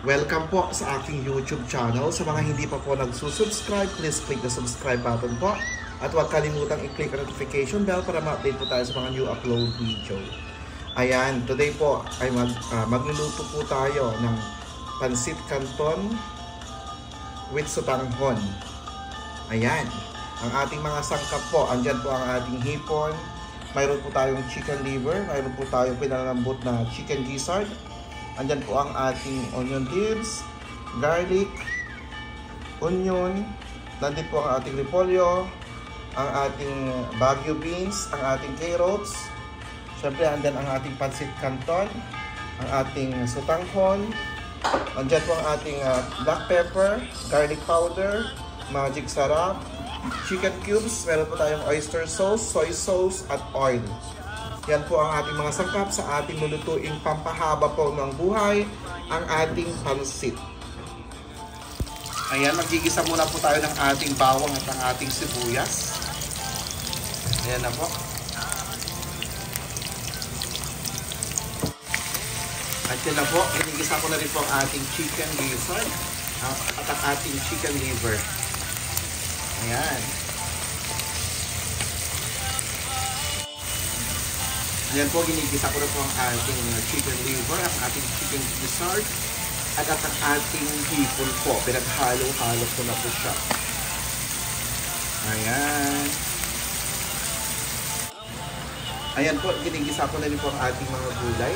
Welcome po sa aking YouTube channel. Sa mga hindi pa po nagsusubscribe, please click the subscribe button po. At huwag kalimutang i-click ang notification bell para ma-update po tayo sa mga new upload video. Ayan, today po ay magluluto po tayo ng pansit canton with sotanghon. Ayan, ang ating mga sangkap po, andyan po ang ating hipon. Mayroon po tayong chicken liver, mayroon po tayong pinalambot na chicken gizzard. Andyan po ang ating onion leaves, garlic, onion, nandito po ang ating repolyo, ang ating baguio beans, ang ating carrots. Siyempre, andyan ang ating pansit canton, ang ating sotanghon, andyan po ang ating black pepper, garlic powder, magic sarap, chicken cubes, meron po tayong oyster sauce, soy sauce, at oil. Yan po ang ating mga sangkap sa ating lulutuing pampahaba po ng buhay, ang ating pansit. Ayan, magigisa muna po tayo ng ating bawang at ang ating sibuyas. Ayan na po. At yan na po, inigisa ko na rin po ang ating chicken gizzard at ang ating chicken liver. Ayan. Ayan po, ginigisa ko na po ang ating chicken liver, ang ating chicken gizzard, at ang ating hipon po. Pinaghalo-halo ko na po siya. Ayan. Ayan po, ginigisa ko na rin po ang ating mga gulay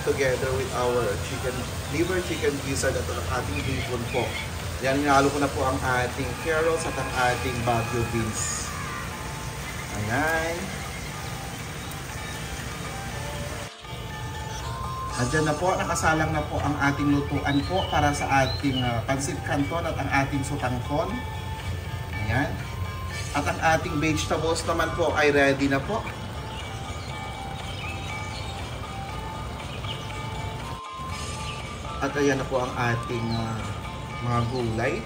together with our chicken liver, chicken gizzard, at ang ating hipon po. Ayan, hinalo ko na po ang ating carrots at ang ating baguio beans. Ayan. Andyan na po, nakasalang na po ang ating lutuan po para sa ating pansit canton at ang ating sotanghon. Ayan. At ang ating vegetables naman po ay ready na po. At ayan na po ang ating mga gulay.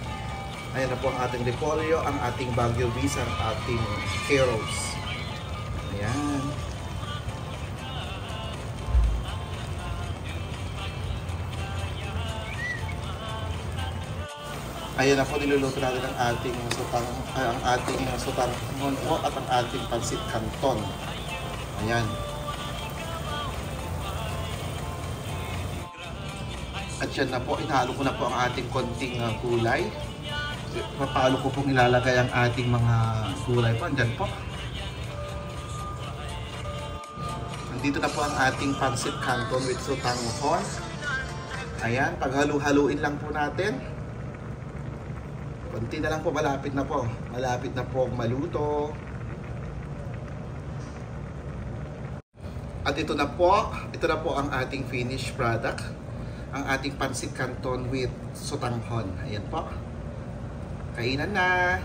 Ayan na po ang ating repolyo, ang ating baguio beans, ang ating carrots. Ayan. Ayan na po, niluluto natin ang ating sotanghon po at ang ating pansit canton. Ayan. At yan na po, inahalo ko na po ang ating konting gulay. Papaalo ko pong ilalagay ang ating mga gulay po. Andyan po. Nandito na po ang ating pansit canton with sotanghon. Ayan, paghalu-haluin lang po natin. Kunti na lang po, malapit na po. Malapit na po maluto. At ito na po ang ating finished product. Ang ating pansit canton with sotanghon. Ayan po. Kainan na!